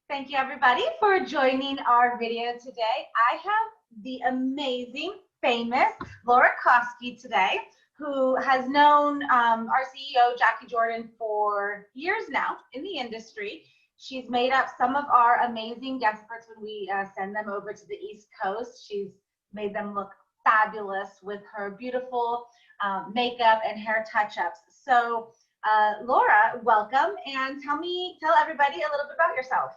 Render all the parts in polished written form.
Thank you everybody for joining our video today. I have the amazing, famous Laura Koski today, who has known our CEO, Jackie Jordan, for years now in the industry. She's made up some of our amazing guest experts when we send them over to the East Coast. She's made them look fabulous with her beautiful makeup and hair touch-ups. So Laura, welcome, and tell everybody a little bit about yourself.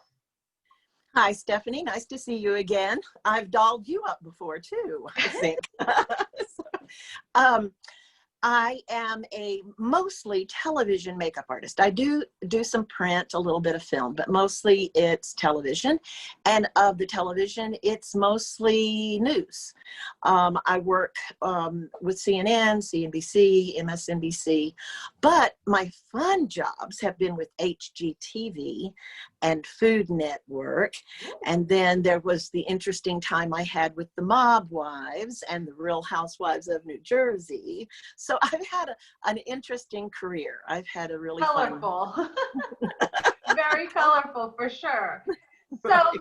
Hi, Stephanie. Nice to see you again. I've dolled you up before too, I think. I am a mostly television makeup artist. I do some print, a little bit of film, but mostly it's television. And of the television, it's mostly news. I work with CNN, CNBC, MSNBC, but my fun jobs have been with HGTV and Food Network. And then there was the interesting time I had with the Mob Wives and the Real Housewives of New Jersey. So I've had an interesting career. I've had a really colorful, very colorful for sure. So right.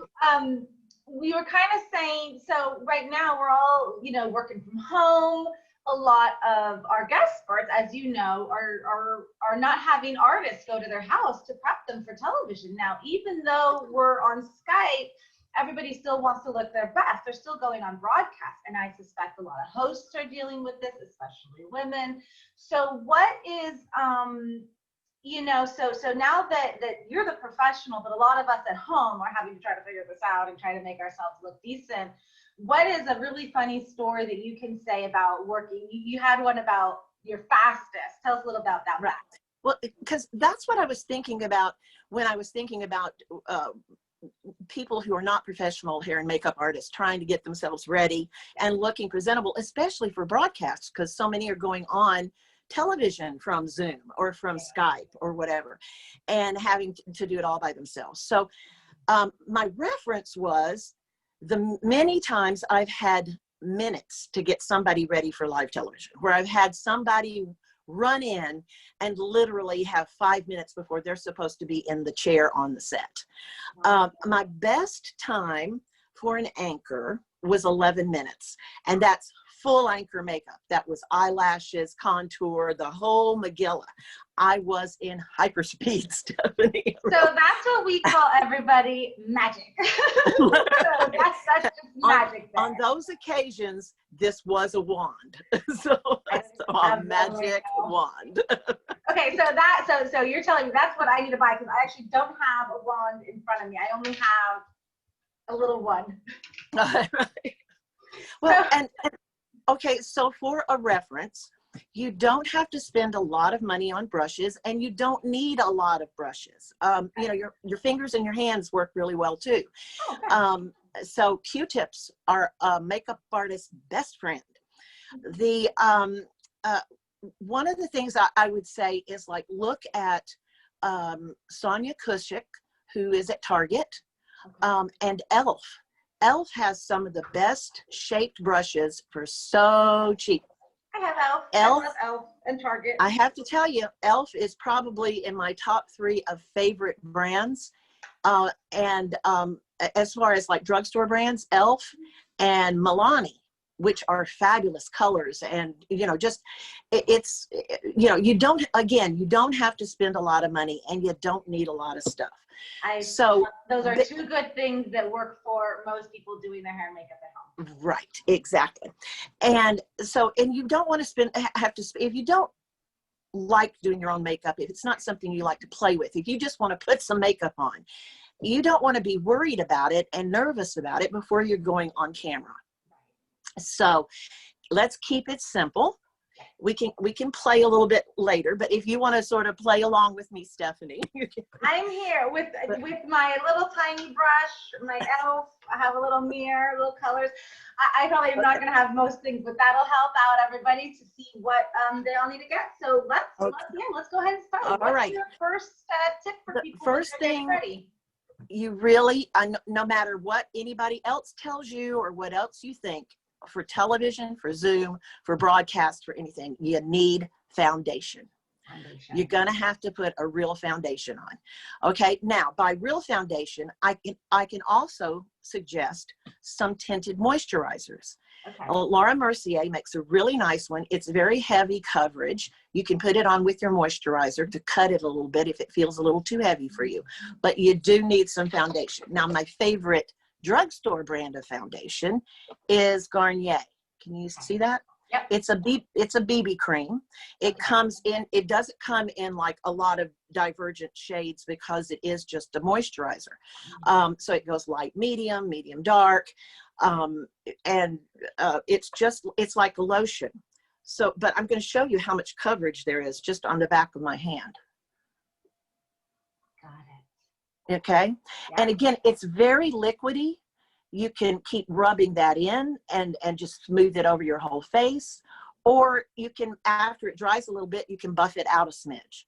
We were kind of saying, so right now we're all, working from home. A lot of our guest experts, as you know, are not having artists go to their house to prep them for television. Now, even though we're on Skype, everybody still wants to look their best. They're still going on broadcast. And I suspect a lot of hosts are dealing with this, especially women. So what is, so now that you're the professional, but a lot of us at home are having to try to figure this out and try to make ourselves look decent. What is a really funny story that you can say about working? You had one about your fastest. Tell us a little about that. Right. Well, because that's what I was thinking about when I was thinking about people who are not professional hair and makeup artists trying to get themselves ready and looking presentable, especially for broadcasts, because so many are going on television from Zoom or from Skype or whatever, and having to do it all by themselves. So my reference was the many times I've had minutes to get somebody ready for live television, where I've had somebody run in and literally have 5 minutes before they're supposed to be in the chair on the set. My best time for an anchor was 11 minutes, and that's full anchor makeup. That was eyelashes, contour, the whole Megillah. I was in hyperspeed, Stephanie. So that's what we call everybody magic. So that's just magic. On those occasions, this was a wand. So a magic wand. Okay, so you're telling me that's what I need to buy, because I actually don't have a wand in front of me. I only have a little one. Right. Well, and okay, so for a reference, you don't have to spend a lot of money on brushes, and you don't need a lot of brushes. Your fingers and your hands work really well too. Okay. So Q-tips are a makeup artist's best friend. The one of the things I would say is, like, look at Sonia Kushik, who is at Target, and Elf. Elf has some of the best shaped brushes for so cheap. I have Elf. I love Elf and Target. I have to tell you, Elf is probably in my top 3 of favorite brands. And as far as like drugstore brands, Elf and Milani, which are fabulous colors. And, you don't have to spend a lot of money, and you don't need a lot of stuff. Those are 2 good things that work for most people doing their hair and makeup at home. Right, exactly. And you don't want to if you don't like doing your own makeup, if it's not something you like to play with, if you just want to put some makeup on, you don't want to be worried about it and nervous about it before you're going on camera. So let's keep it simple. We can play a little bit later, but if you want to sort of play along with me, Stephanie. I'm here with my little tiny brush, my Elf. I have a little mirror, little colors. I probably am not going to have most things, but that'll help out everybody to see what they all need to get. So let's go ahead and start. All right. What's your first tip for people? First thing, ready? You really, no matter what anybody else tells you or what else you think, for television, for Zoom, for broadcast, for anything, you need foundation. Foundation. You're going to have to put a real foundation on. Okay, now by real foundation, I can also suggest some tinted moisturizers. Okay. Laura Mercier makes a really nice one. It's very heavy coverage. You can put it on with your moisturizer to cut it a little bit if it feels a little too heavy for you. But you do need some foundation. Now, my favorite drugstore brand of foundation is Garnier. Can you see that? Yep. It's a BB cream. It comes in, it doesn't come in like a lot of divergent shades because it is just a moisturizer. So it goes light, medium, medium dark. It's like a lotion. So, but I'm going to show you how much coverage there is just on the back of my hand. Got it. Okay. Yeah. And again, it's very liquidy. You can keep rubbing that in and just smooth it over your whole face. Or you can, after it dries a little bit, you can buff it out a smidge.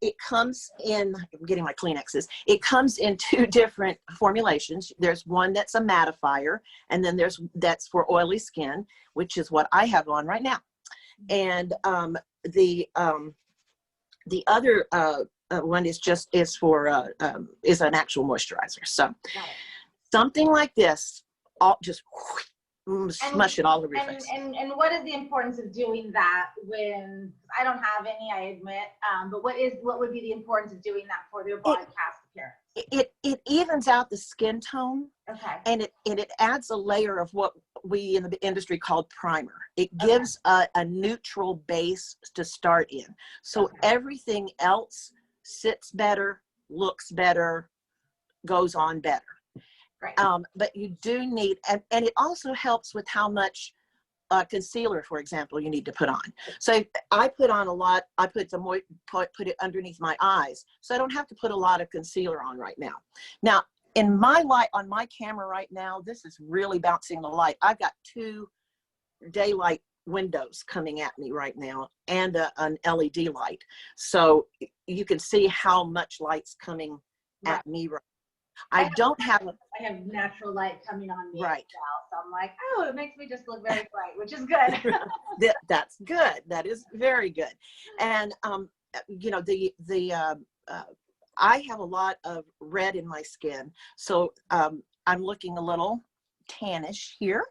It comes in, I'm getting my Kleenexes. It comes in 2 different formulations. There's one that's a mattifier, and then that's for oily skin, which is what I have on right now. And the other one is an actual moisturizer. So something like this, just smush it all over your face. And what is the importance of doing that when, I don't have any, I admit, but what would be the importance of doing that for their broadcast appearance? It evens out the skin tone. Okay. And it adds a layer of what we in the industry call primer. It gives a neutral base to start in. So everything else sits better, looks better, goes on better. Right. But you do need, and it also helps with how much concealer, for example, you need to put on. So I put on a lot. I put it underneath my eyes, so I don't have to put a lot of concealer on right now. Now, in my light on my camera right now, this is really bouncing the light. I've got 2 daylight windows coming at me right now and an LED light, so you can see how much light's coming at me right now. I have natural light coming on me right now, so I'm like, oh, it makes me just look very bright, which is good. That's good. That is very good. And you know, I have a lot of red in my skin, so I'm looking a little tannish here,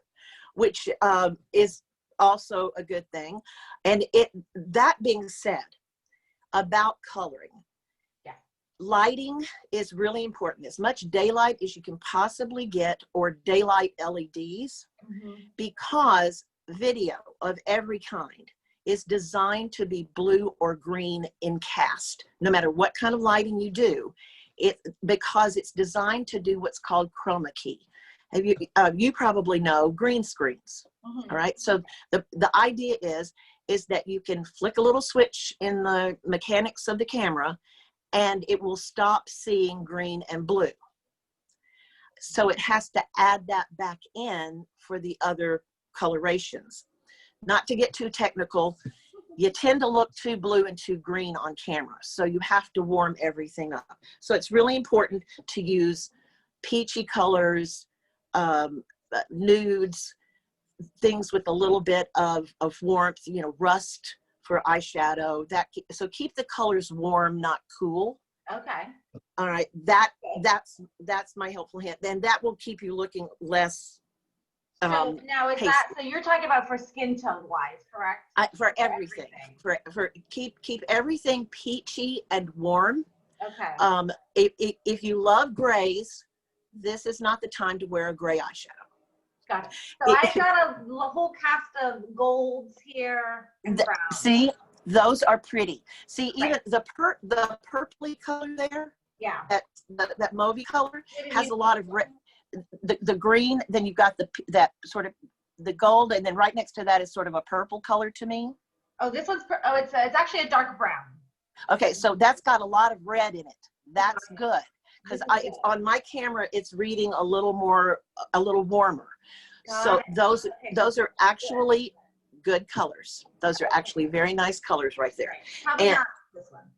which is also a good thing. And that being said, about coloring, lighting is really important. As much daylight as you can possibly get, or daylight LEDs, because video of every kind is designed to be blue or green in cast, no matter what kind of lighting you do, because it's designed to do what's called chroma key. You probably know green screens. All right, so the idea is that you can flick a little switch in the mechanics of the camera and it will stop seeing green and blue. So it has to add that back in for the other colorations. Not to get too technical, you tend to look too blue and too green on camera, so you have to warm everything up. So it's really important to use peachy colors, nudes, things with a little bit of warmth, you know, rust for eyeshadow. So keep the colors warm, not cool. Okay. All right, that's my helpful hint. Then that will keep you looking less. So now is that, so you're talking about for skin tone wise, correct? For everything. For keep everything peachy and warm. Okay. If you love grays, this is not the time to wear a gray eyeshadow. Got it. So I got a whole cast of golds here and browns. See, those are pretty. See, even the purpley color there. Yeah. That mauvey color has a lot of red. The green, then you've got that sort of the gold, and then right next to that is sort of a purple color to me. Oh, this one's it's actually a dark brown. Okay, so that's got a lot of red in it. That's good, because on my camera it's reading a little warmer. So those are actually good colors. Those are actually very nice colors right there. Probably not this one.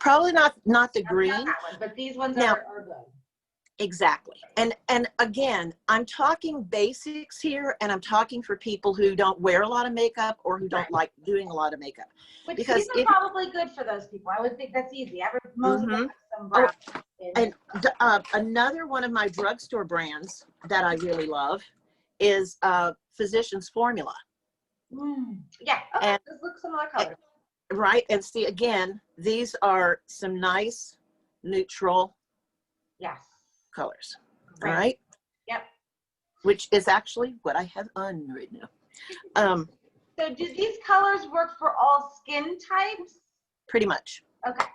Probably not the green. Not that one, but these ones are good. Exactly. And again, I'm talking basics here, and I'm talking for people who don't wear a lot of makeup or who don't like doing a lot of makeup. Which because these are probably good for those people. I would think that's easy. Most of them have some brown and another one of my drugstore brands that I really love is Physicians Formula. Yeah. Okay. And those look similar colors. Right. And see, again, these are some nice neutral colors. Great. All right. Yep. Which is actually what I have on right now. So do these colors work for all skin types? Pretty much. Okay.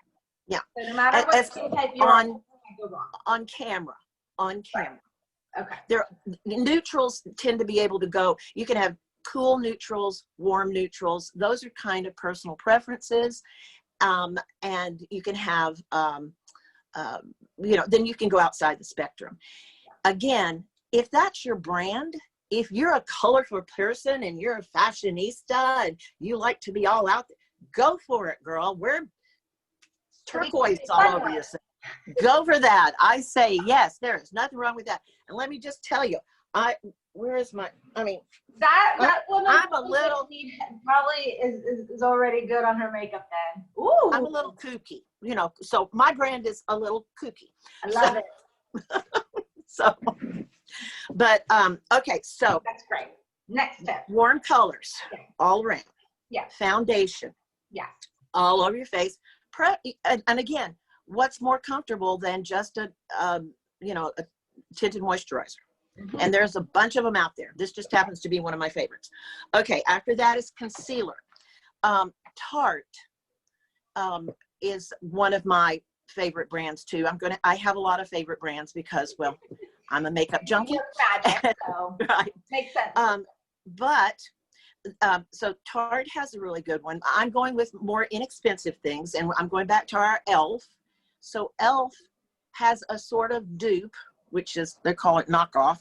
Yeah. So no matter what skin type you're on camera. Okay. Neutrals tend to be able to go. You can have cool neutrals, warm neutrals. Those are kind of personal preferences. And you can have, then you can go outside the spectrum. Again, if that's your brand, if you're a colorful person and you're a fashionista and you like to be all out there, go for it, girl. Wear turquoise all over yourself. Go for that. I say yes, there is nothing wrong with that. And let me just tell you, that woman I'm a little probably is already good on her makeup then. Ooh. I'm a little kooky, so my brand is a little kooky. I love it. So, but okay, so that's great. Next tip. Warm colors, all around. Yeah. Foundation. Yeah. All over your face. And again, what's more comfortable than just a tinted moisturizer? And there's a bunch of them out there. This just happens to be one of my favorites. Okay, after that is concealer. Tarte is one of my favorite brands too. I have a lot of favorite brands because, well, I'm a makeup junkie. Magic, so right. Makes sense. So Tarte has a really good one. I'm going with more inexpensive things, and I'm going back to our e.l.f. So e.l.f. has a sort of dupe, which is, they call it knockoff.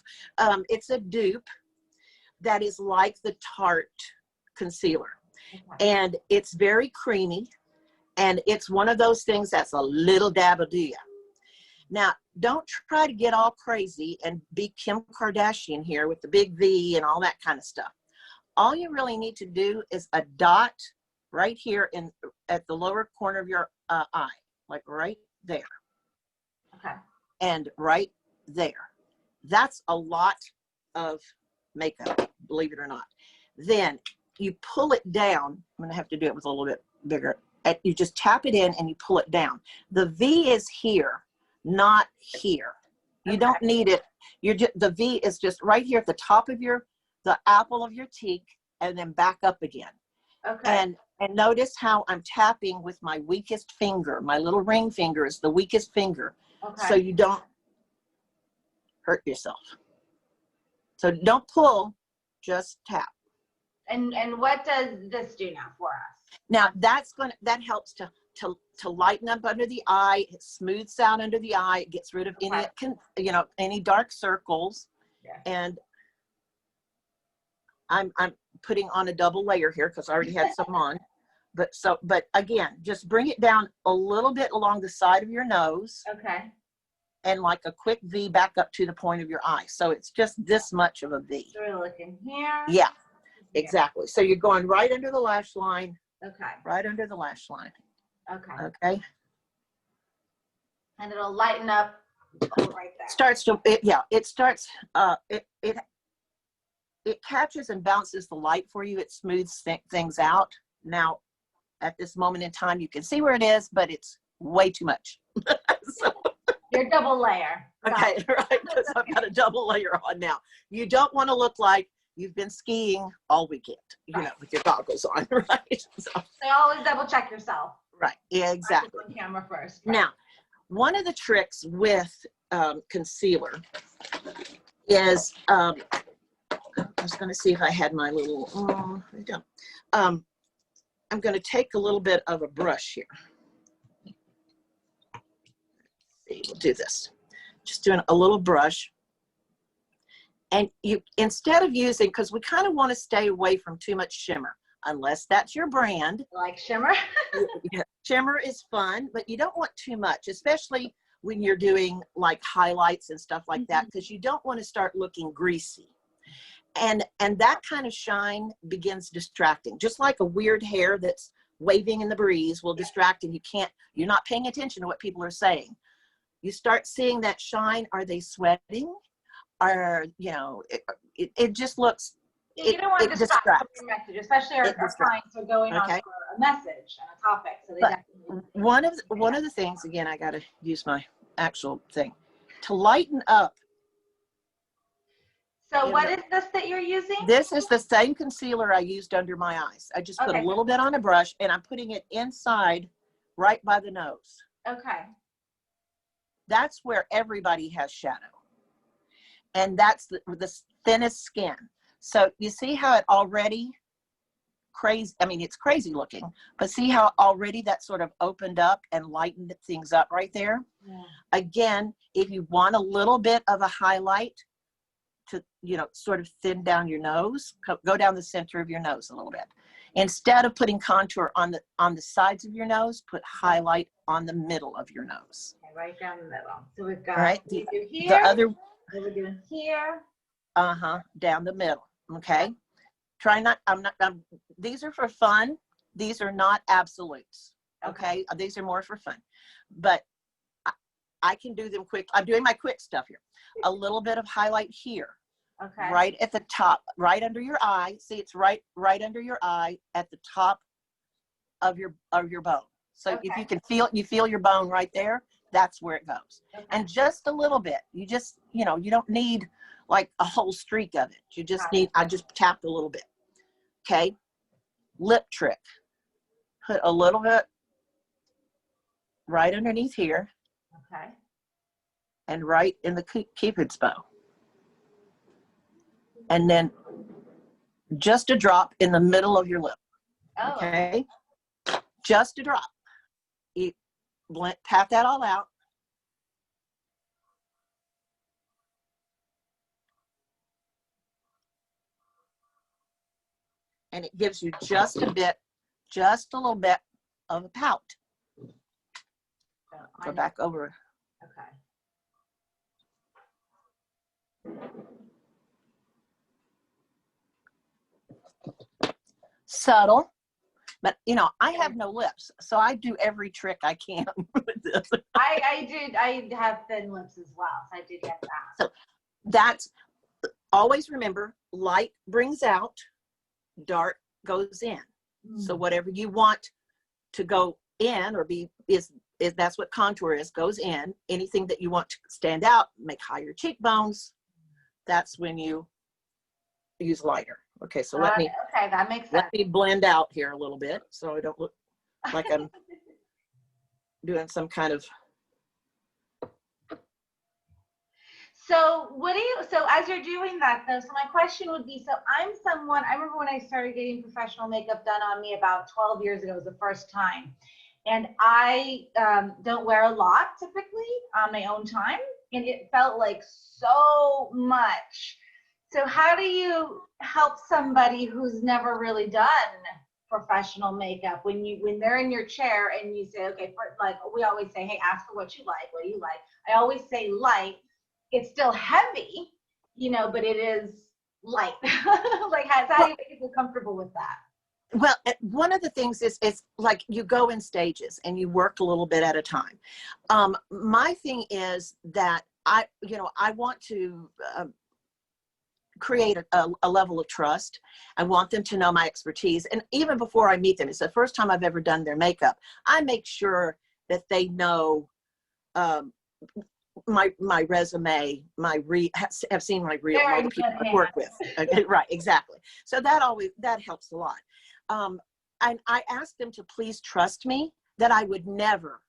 It's a dupe that is like the Tarte concealer. And it's very creamy. And it's one of those things that's a little dab of do ya. Now, don't try to get all crazy and be Kim Kardashian here with the big V and all that kind of stuff. All you really need to do is a dot right here at the lower corner of your eye, like right there. Okay. And right there. That's a lot of makeup, believe it or not. Then you pull it down. I'm going to have to do it with a little bit bigger. You just tap it in and you pull it down. The V is here, not here. You don't need it. The V is just right here at the top of the apple of your cheek, and then back up again. Okay. And notice how I'm tapping with my weakest finger. My little ring finger is the weakest finger. Okay. So you don't hurt yourself. So don't pull, just tap. And what does this do now for us? Now that helps to lighten up under the eye. It smooths out under the eye. It gets rid of any dark circles. Yeah. And I'm putting on a double layer here because I already had some on. But again, just bring it down a little bit along the side of your nose. Okay. And like a quick V back up to the point of your eye. So it's just this much of a V. So we're looking here. Yeah, exactly. So you're going right under the lash line. Okay. Right under the lash line. Okay. Okay. And it'll lighten up right there. It catches and bounces the light for you. It smooths things out. Now, at this moment in time, you can see where it is, but it's way too much. So, your double layer. Okay, right, because I've got a double layer on now. You don't want to look like you've been skiing all weekend, with your goggles on, right? So always double check yourself. Right, yeah, exactly. On camera first. Right? Now, one of the tricks with concealer is, I was going to see if I had my little, I don't. I'm going to take a little bit of a brush here. We'll do this. Just doing a little brush. And you, instead of using, because we kind of want to stay away from too much shimmer, unless that's your brand. Like shimmer? Shimmer is fun, but you don't want too much, especially when you're doing like highlights and stuff like that, because you don't want to start looking greasy. And that kind of shine begins distracting, just like a weird hair that's waving in the breeze will distract, and you're not paying attention to what people are saying. You start seeing that shine. Are they sweating? Or, you know, it just looks, you don't want to distract from your message, especially our clients are going on for a message and a topic. So they definitely. One of the things, again, I got to use my actual thing to lighten up. So what is this that you're using? This is the same concealer I used under my eyes. I just put a little bit on a brush, and I'm putting it inside right by the nose. Okay. That's where everybody has shadow. And that's the thinnest skin. So you see how it already crazy, I mean, it's crazy looking, but see how already that sort of opened up and lightened things up right there? Yeah. Again, if you want a little bit of a highlight to, you know, sort of thin down your nose, go down the center of your nose a little bit. Instead of putting contour on the sides of your nose, put highlight on the middle of your nose. Okay, right down the middle. So we've got here, the other, what we're doing here. Down the middle. Okay. Try not, these are for fun. These are not absolutes. Okay. These are more for fun, but I can do them quick. I'm doing my quick stuff here. A little bit of highlight here. Okay. Right at the top, right under your eye. See, it's right under your eye at the top of your bone. So if you feel your bone right there, that's where it goes. Okay. And just a little bit. You just, you know, you don't need like a whole streak of it. You just need, I just tapped a little bit. Okay. Lip trick. Put a little bit right underneath here. Okay. And right in the Cupid's bow. And then just a drop in the middle of your lip. Oh. Okay. Just a drop. You pat that all out. And it gives you just a little bit of a pout. Go back over. Okay. Subtle, but you know, I have no lips, so I do every trick I can with this. I have thin lips as well, so I did get that. So that's, always remember, light brings out, dark goes in. So whatever you want to go in or be is that's what contour is, goes in. Anything that you want to stand out, make higher cheekbones, that's when you use lighter. Okay, so that makes sense. Let me blend out here a little bit so I don't look like I'm doing some kind of. So so as you're doing that though, so my question would be, so I remember when I started getting professional makeup done on me about 12 years ago, it was the first time. And I don't wear a lot typically on my own time. And it felt like so much. So how do you help somebody who's never really done professional makeup when they're in your chair and you say, okay, like we always say, hey, ask for what you like. What do you like? I always say light. It's still heavy, you know, but it is light. Like how do you make people comfortable with that? Well, one of the things is like you go in stages and you work a little bit at a time. My thing is that I want to create a level of trust. I want them to know my expertise. And even before I meet them, it's the first time I've ever done their makeup. I make sure that they know my resume, have seen my reel, all the people I work with. Okay, right, exactly. So that helps a lot. And I asked them to please trust me that I would never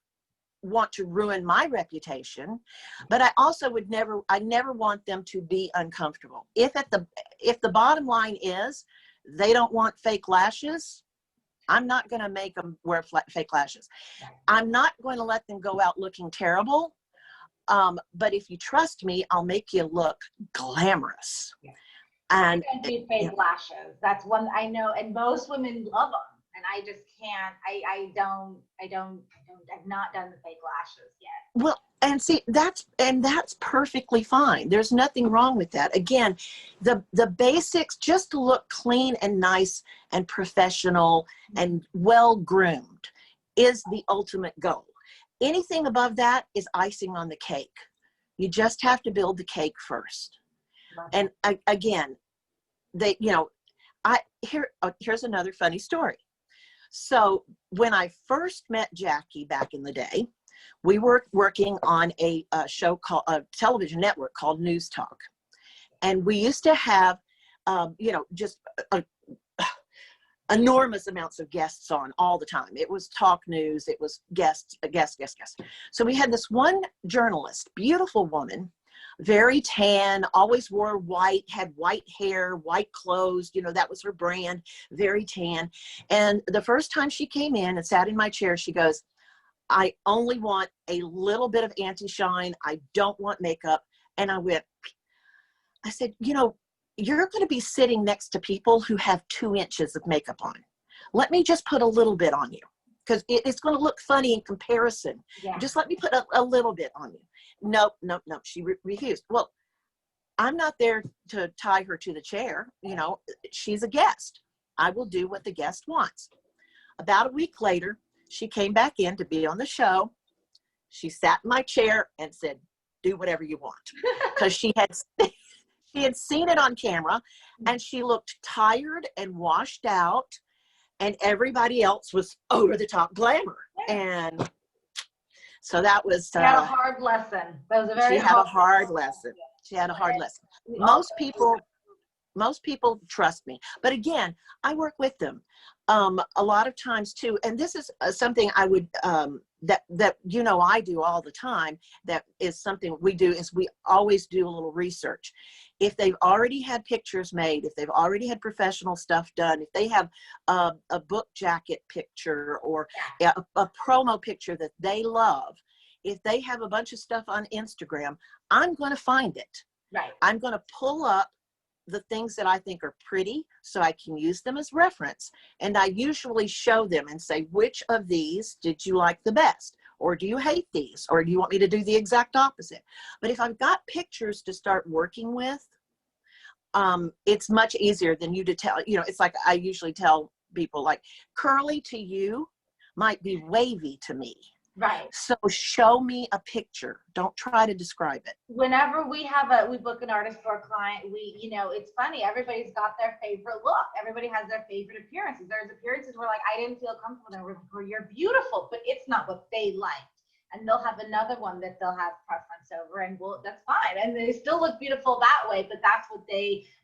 want to ruin my reputation, but I also I never want them to be uncomfortable. If the bottom line is they don't want fake lashes, I'm not going to make them wear fake lashes. I'm not going to let them go out looking terrible. But if you trust me, I'll make you look glamorous. Yeah. And I can't do fake lashes. That's one I know, and most women love them, and I just can't. I've not done the fake lashes yet. Well, And see, that's perfectly fine. There's nothing wrong with that. Again, the basics, just to look clean and nice and professional and well groomed, is the ultimate goal. Anything above that is icing on the cake. You just have to build the cake first. And again, here's another funny story. So when I first met Jackie back in the day, we were working on a show called a television network called News Talk. And we used to have, just enormous amounts of guests on all the time. It was talk news. It was guests. So we had this one journalist, beautiful woman, very tan, always wore white, had white hair, white clothes. That was her brand, very tan. And the first time she came in and sat in my chair, she goes, I only want a little bit of anti-shine. I don't want makeup. And I said, you're going to be sitting next to people who have 2 inches of makeup on. Let me just put a little bit on you, because it's going to look funny in comparison. Yeah. Just let me put a little bit on you. Nope. She refused. Well, I'm not there to tie her to the chair. She's a guest. I will do what the guest wants. About a week later, she came back in to be on the show. She sat in my chair and said, do whatever you want. Because she had seen it on camera, and she looked tired and washed out, and everybody else was over the top glamour. And so that was she had a hard lesson. That was a very hard lesson. She had a hard lesson. Most people trust me, but again, I work with them a lot of times too. And this is something I would that I do all the time. That is something we do, is we always do a little research. If they've already had pictures made, if they've already had professional stuff done, if they have a book jacket picture or a promo picture that they love, if they have a bunch of stuff on Instagram, I'm going to find it. Right. I'm going to pull up the things that I think are pretty so I can use them as reference. And I usually show them and say, which of these did you like the best? Or do you hate these? Or do you want me to do the exact opposite? But if I've got pictures to start working with, it's much easier than you to tell. It's like I usually tell people, like, curly to you might be wavy to me. Right. So show me a picture. Don't try to describe it. Whenever we book an artist for a client, it's funny. Everybody's got their favorite look. Everybody has their favorite appearances. There's appearances where, like, I didn't feel comfortable or you're beautiful, but it's not what they liked. And they'll have another one that they'll have preference over, and that's fine. And they still look beautiful that way, but that's what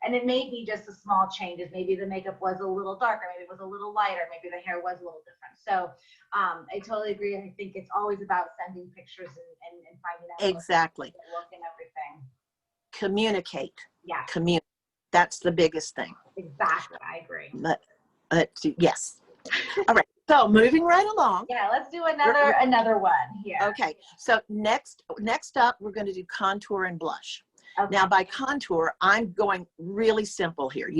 and it may be just a small changes. Maybe the makeup was a little darker, maybe it was a little lighter, maybe the hair was a little different. So I totally agree. I think it's always about sending pictures and finding out exactly look and everything. Communicate. Yeah. That's the biggest thing. Exactly. I agree. But yes. All right. So moving right along. Yeah, let's do another one here. Okay. So next up, we're going to do contour and blush. Okay. Now, by contour, I'm going really simple here.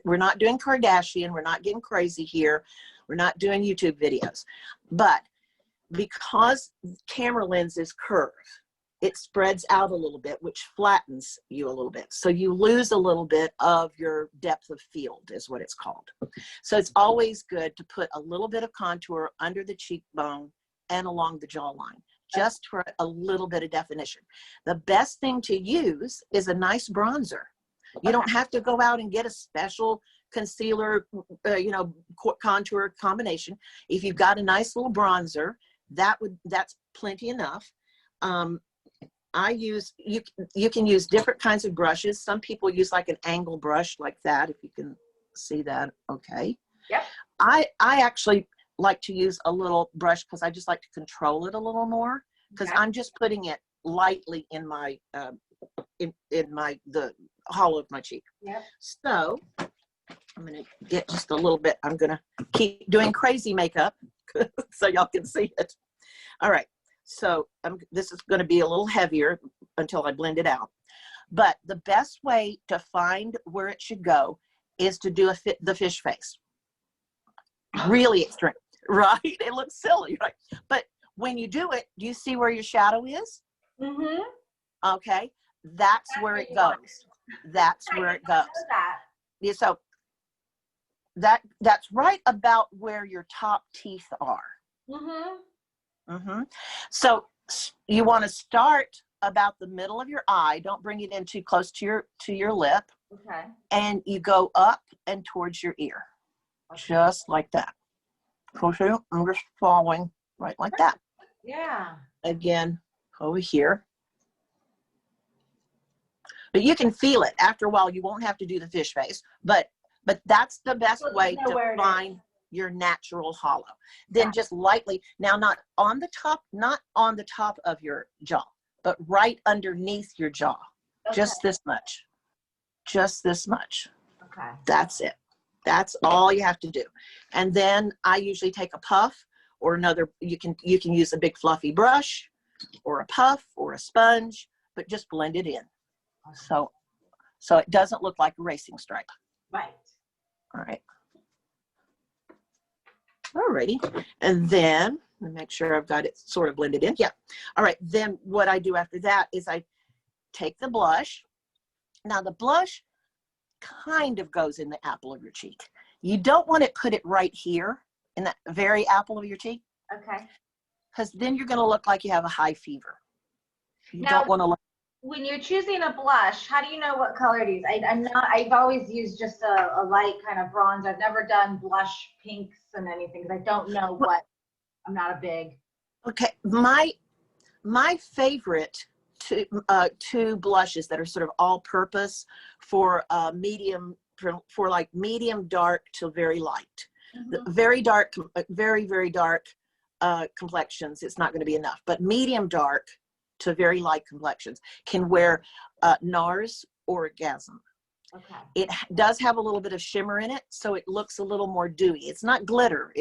We're not doing Kardashian. We're not getting crazy here. We're not doing YouTube videos. But because camera lenses curve, it spreads out a little bit, which flattens you a little bit. So you lose a little bit of your depth of field, is what it's called. So it's always good to put a little bit of contour under the cheekbone and along the jawline, just for a little bit of definition. The best thing to use is a nice bronzer. You don't have to go out and get a special concealer, contour combination. If you've got a nice little bronzer, that's plenty enough. You can use different kinds of brushes. Some people use like an angle brush like that, if you can see that. Okay. Yep. I actually like to use a little brush because I just like to control it a little more, because I'm just putting it lightly in my the hollow of my cheek. Yep. So I'm going to get just a little bit. I'm going to keep doing crazy makeup so y'all can see it. All right. So this is going to be a little heavier until I blend it out. But the best way to find where it should go is to do the fish face. Really extreme, right? It looks silly, right? But when you do it, do you see where your shadow is? Mm-hmm. Okay, that's where it goes. That's where it goes. Yeah, so that's right about where your top teeth are. Mm-hmm. Mm-hmm. So you want to start about the middle of your eye. Don't bring it in too close to your lip. Okay. And you go up and towards your ear, just like that. Okay, I'm just following right like that. Yeah. Again, over here. But you can feel it. After a while, you won't have to do the fish face, but that's the best way to find your natural hollow. Then just lightly, now not on the top of your jaw, but right underneath your jaw. Okay. Just this much. Just this much. Okay. That's it. That's all you have to do. And then I usually take a puff or another, you can use a big fluffy brush or a puff or a sponge, but just blend it in. So it doesn't look like a racing stripe. Right. All right. Alrighty. And then let me make sure I've got it sort of blended in. Yeah. All right. Then what I do after that is I take the blush. Now the blush kind of goes in the apple of your cheek. You don't want to put it right here in that very apple of your cheek. Okay. Because then you're going to look like you have a high fever. You now, don't want to look. When you're choosing a blush, how do you know what color to use? I've always used just a light kind of bronze. I've never done blush pinks and anything because I don't know what, I'm not a big. Okay. My favorite two blushes that are sort of all purpose for medium, for like medium dark to very light. Mm-hmm. The very dark, very dark complexions, it's not going to be enough, but medium dark to very light complexions can wear NARS Orgasm. Okay. It does have a little bit of shimmer in it, so it looks a little more dewy. It's not glitter,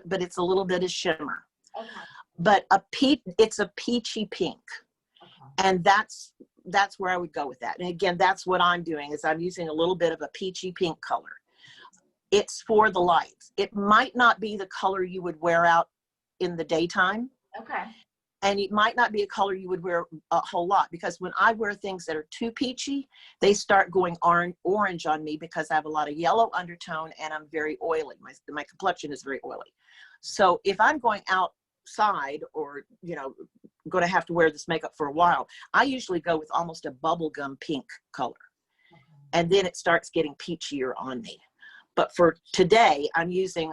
but it's a little bit of shimmer. Okay. But it's a peachy pink. Okay. And that's where I would go with that. And again, that's what I'm doing, is I'm using a little bit of a peachy pink color. It's for the lights. It might not be the color you would wear out in the daytime. Okay. And it might not be a color you would wear a whole lot, because when I wear things that are too peachy, they start going orange on me because I have a lot of yellow undertone and I'm very oily. My complexion is very oily. So if I'm going outside or, going to have to wear this makeup for a while, I usually go with almost a bubblegum pink color. And then it starts getting peachier on me. But for today, I'm using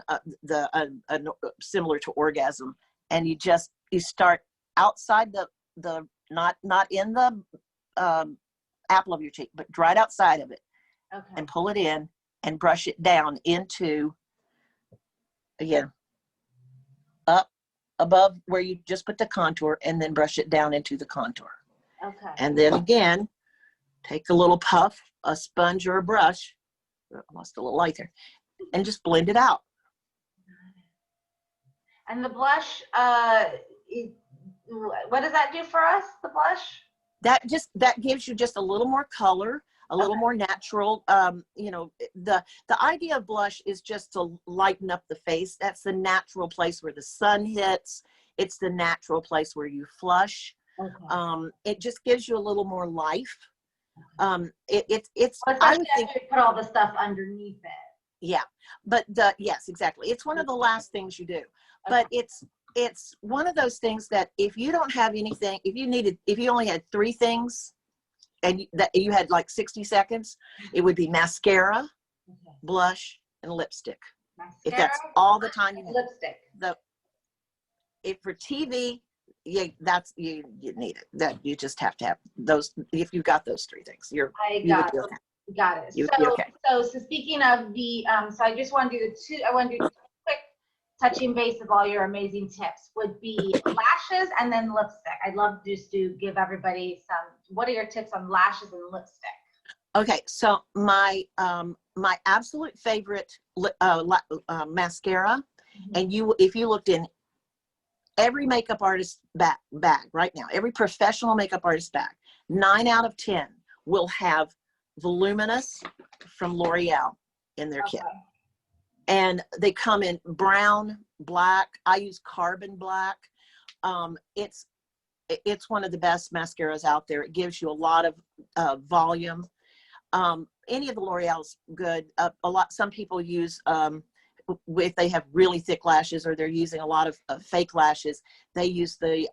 similar to Orgasm. And you start outside the not in the apple of your cheek, but right outside of it. Okay. And pull it in and brush it down into, again, up above where you just put the contour, and then brush it down into the contour. Okay. And then again, take a little puff, a sponge or a brush, I lost a little light there, and just blend it out. And the blush, what does that do for us, the blush? That gives you just a little more color, a little more natural. The idea of blush is just to lighten up the face. That's the natural place where the sun hits. It's the natural place where you flush. Okay. It just gives you a little more life. It's I would think you put all the stuff underneath it. Yeah, but yes, exactly. It's one of the last things you do, but it's one of those things that if you don't have anything, if you only had 3 things and that you had like 60 seconds, it would be mascara, blush, and lipstick. Mascara, if that's all the time you have. Lipstick. If for TV, you need it. That you just have to have those. If you've got those 3 things, Got it. So speaking of the, so I just want to do I want to do 2 quick touching base of all your amazing tips. Would be lashes and then lipstick. I'd love just to give everybody what are your tips on lashes and lipstick? Okay, so my absolute favorite mascara, and if you looked in every makeup artist bag right now, every professional makeup artist bag, 9 out of 10 will have Voluminous from L'Oreal in their kit. And they come in brown, black. I use carbon black. It's it's one of the best mascaras out there. It gives you a lot of volume. Any of the L'Oreal's good. Some people use, if they have really thick lashes or they're using a lot of fake lashes, they use the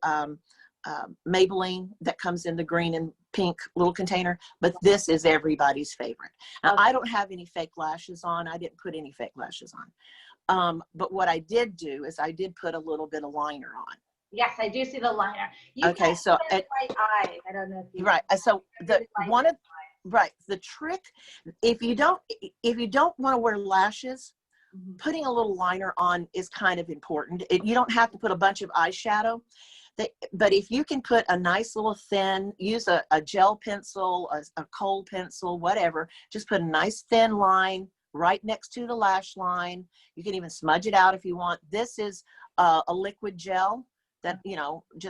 Maybelline that comes in the green and pink little container, but this is everybody's favorite. Now, Okay. I don't have any fake lashes on. I didn't put any fake lashes on. But what I did do is I did put a little bit of liner on. Yes, I do see the liner. You Okay, so white eyes. I don't know if you right. So the trick, if you don't want to wear lashes, putting a little liner on is kind of important. You don't have to put a bunch of eyeshadow. But if you can put a nice little thin, use a gel pencil, a kohl pencil, whatever, just put a nice thin line right next to the lash line. You can even smudge it out if you want. This is a liquid gel that,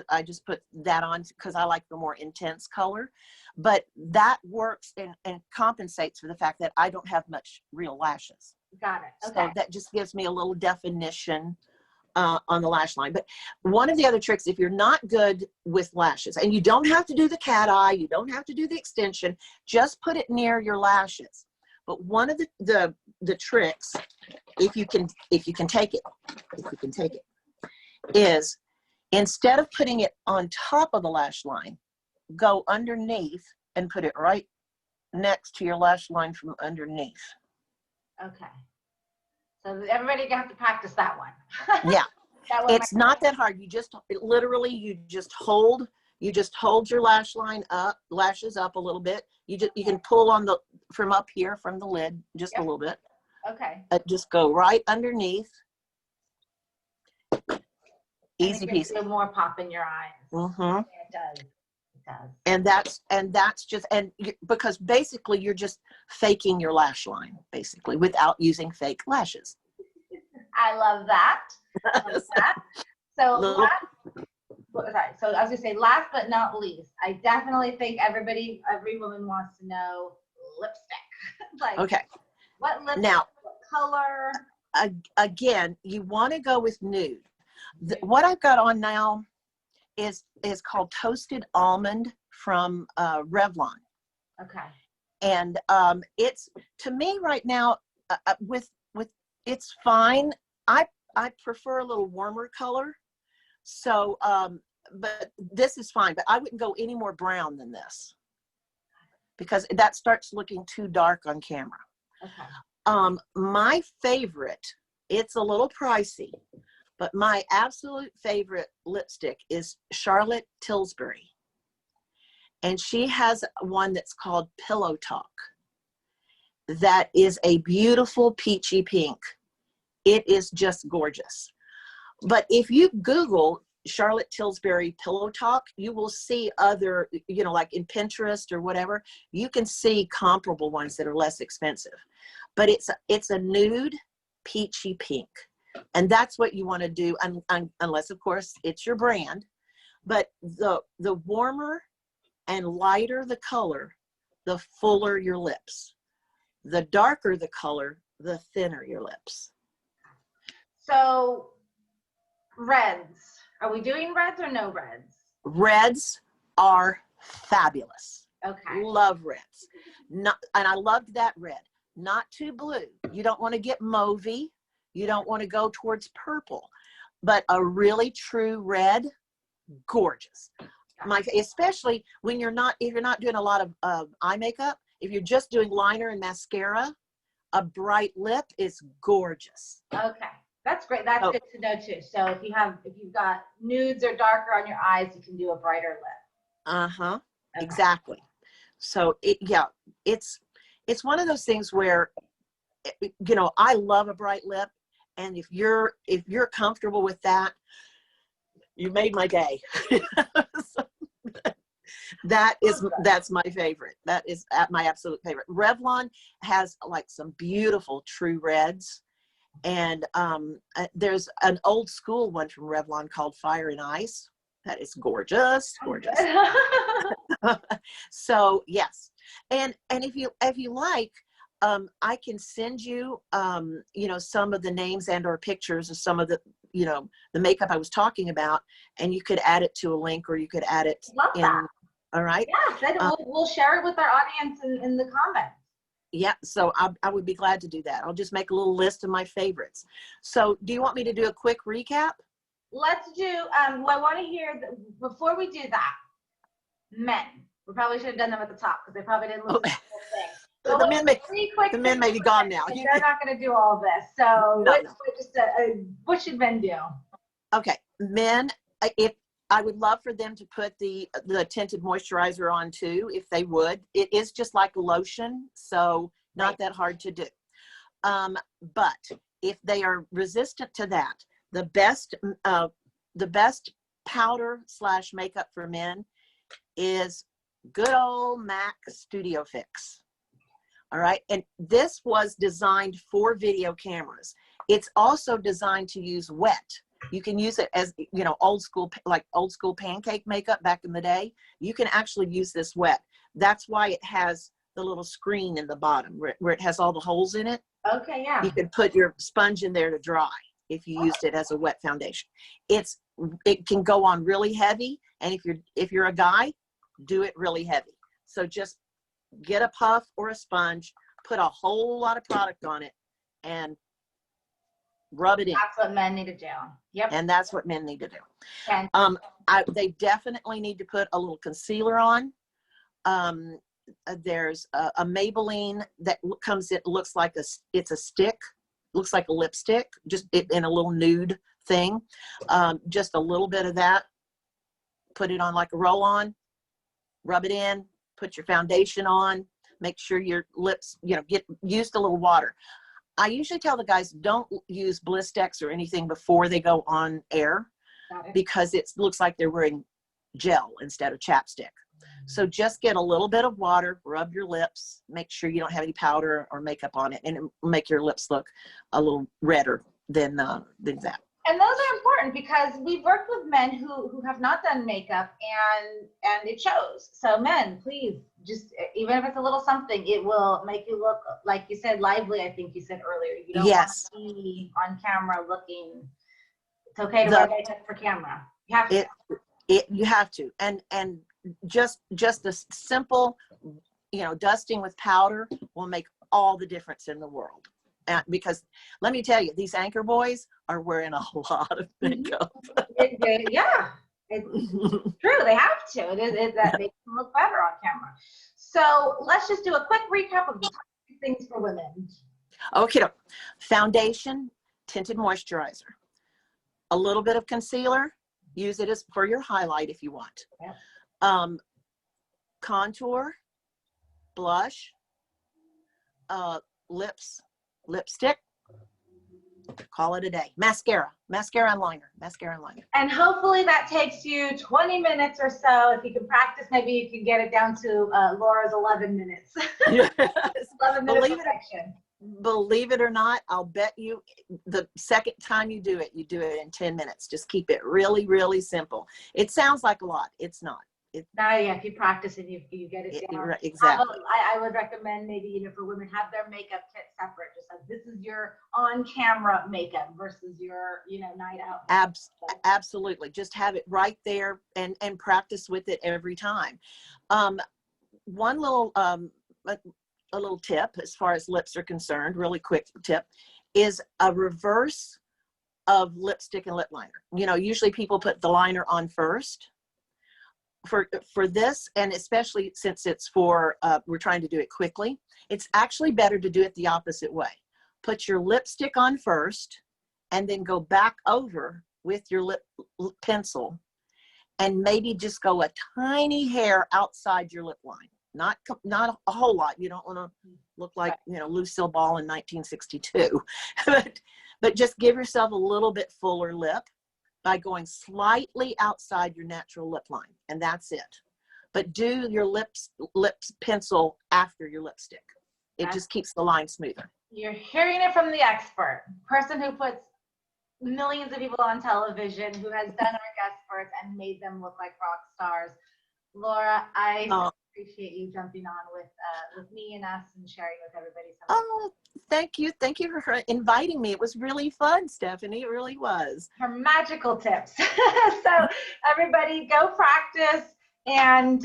I just put that on because I like the more intense color. But that works and compensates for the fact that I don't have much real lashes. Got it. Okay. So that just gives me a little definition on the lash line. But one of the other tricks, if you're not good with lashes, and you don't have to do the cat eye, you don't have to do the extension, just put it near your lashes. But one of the tricks, if you can take it, is instead of putting it on top of the lash line, go underneath and put it right next to your lash line from underneath. Okay. So everybody gonna have to practice that one. Yeah. It's not that hard. You just hold your lashes up a little bit. You can pull on from up here from the lid just a little bit. Okay. Just go right underneath. Easy peasy. It more pop in your eyes. Mm-hmm. It does. It does. And that's just because basically you're just faking your lash line basically without using fake lashes. I love that. So I was gonna say, last but not least, I definitely think every woman wants to know lipstick. Like, okay. What lipstick? Now, what color? Again, you want to go with nude. What I've got on now is called Toasted Almond from Revlon. Okay. And it's, to me right now, with it's fine. I prefer a little warmer color. So, but this is fine, but I wouldn't go any more brown than this because that starts looking too dark on camera. Okay. My favorite, it's a little pricey, but my absolute favorite lipstick is Charlotte Tilbury. And she has one that's called Pillow Talk. That is a beautiful peachy pink. It is just gorgeous. But if you Google Charlotte Tilbury Pillow Talk, you will see other, like in Pinterest or whatever, you can see comparable ones that are less expensive. But it's a nude peachy pink. And that's what you want to do, unless, of course, it's your brand. But the warmer and lighter the color, the fuller your lips. The darker the color, the thinner your lips. So, reds. Are we doing reds or no reds? Reds are fabulous. Okay. Love reds. And I loved that red. Not too blue. You don't want to get mauvey. You don't want to go towards purple. But a really true red, gorgeous. Especially when if you're not doing a lot of eye makeup, if you're just doing liner and mascara, a bright lip is gorgeous. Okay. That's great. That's good to know too. So if you've got nudes or darker on your eyes, you can do a brighter lip. Uh-huh. Okay. Exactly. So it's one of those things where I love a bright lip, and if you're comfortable with that, you made my day. That's my favorite. That is my absolute favorite. Revlon has like some beautiful true reds. And there's an old school one from Revlon called Fire and Ice. That is gorgeous, gorgeous. So yes, and if you like, I can send you, you know, some of the names and or pictures of some of the, you know, the makeup I was talking about, and you could add it to a link, or you could add it Love in. that. All right. Yeah, then we'll share it with our audience in the comments. Yeah, so I would be glad to do that. I'll just make a little list of my favorites. So do you want me to do a quick recap? Let's do, well, I want to hear, before we do that, men. We probably should have done them at the top because they probably didn't listen to the whole thing. So the men may be gone now. They're not going to do all this. So what should men do? Okay, men, if I would love for them to put the tinted moisturizer on too, if they would. It is just like a lotion, so not that hard to do. But if they are resistant to that, the best powder / makeup for men is good old MAC Studio Fix. All right, and this was designed for video cameras. It's also designed to use wet. You can use it as, you know, old school pancake makeup back in the day. You can actually use this wet. That's why it has the little screen in the bottom where it has all the holes in it. Okay, yeah. You could put your sponge in there to dry if you used it as a wet foundation. It can go on really heavy, and if you're a guy, do it really heavy. So just get a puff or a sponge, put a whole lot of product on it, and rub it in. That's what men need to do. Yep. And that's what men need to do. Okay. They definitely need to put a little concealer on. There's a Maybelline that comes, it looks like it's a stick, looks like a lipstick, just in a little nude thing. Just a little bit of that, put it on like a roll-on, rub it in, put your foundation on, make sure your lips, you know, used a little water. I usually tell the guys, don't use Blistex or anything before they go on air, because it looks like they're wearing gel instead of chapstick. So just get a little bit of water, rub your lips, make sure you don't have any powder or makeup on it, and it'll make your lips look a little redder than that. And those are important because we've worked with men who have not done makeup, and it shows. So men, please, just even if it's a little something, it will make you look, like you said, lively. I think you said earlier. You don't want to be on camera looking. It's okay to wear makeup for camera. You have to. You have to, and just a simple, you know, dusting with powder will make all the difference in the world. Because let me tell you, these anchor boys are wearing a lot of makeup. Yeah, it's true. They have to. It that makes them look better on camera. So let's just do a quick recap of the top things for women. Okay, foundation, tinted moisturizer, a little bit of concealer. Use it as for your highlight if you want. Yeah. Contour, blush, lips, lipstick, call it a day. Mascara and liner. And hopefully that takes you 20 minutes or so. If you can practice, maybe you can get it down to Laura's 11 minutes. Yes. 11 minutes perfection. Believe it or not, I'll bet you the second time you do it in 10 minutes. Just keep it really, really simple. It sounds like a lot. It's not. Yeah, if you practice and you get it down. Exactly. I would recommend maybe, you know, for women, have their makeup kit separate. Just like, this is your on-camera makeup versus your, you know, night out. Absolutely. Just have it right there and practice with it every time. One little a little tip as far as lips are concerned, really quick tip, is a reverse of lipstick and lip liner. You know, usually people put the liner on first. For this, and especially since it's for, we're trying to do it quickly, it's actually better to do it the opposite way. Put your lipstick on first, and then go back over with your lip pencil, and maybe just go a tiny hair outside your lip line. Not a whole lot. You don't want to look like, you know, Lucille Ball in 1962, but just give yourself a little bit fuller lip by going slightly outside your natural lip line, and that's it. But do your lips pencil after your lipstick. It just keeps the line smoother. You're hearing it from the expert, person who puts millions of people on television, who has done our guest experts and made them look like rock stars. Laura, I appreciate you jumping on with me and us and sharing with everybody. Oh, thank you. Thank you for inviting me. It was really fun, Stephanie. It really was. Her magical tips. So everybody go practice. And,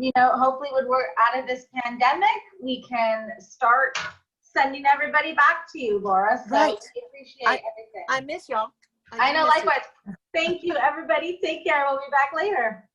you know, hopefully when we're out of this pandemic, we can start sending everybody back to you, Laura. So Right. we appreciate everything. I miss y'all. I know, likewise. Thank you, everybody. Take care. We'll be back later.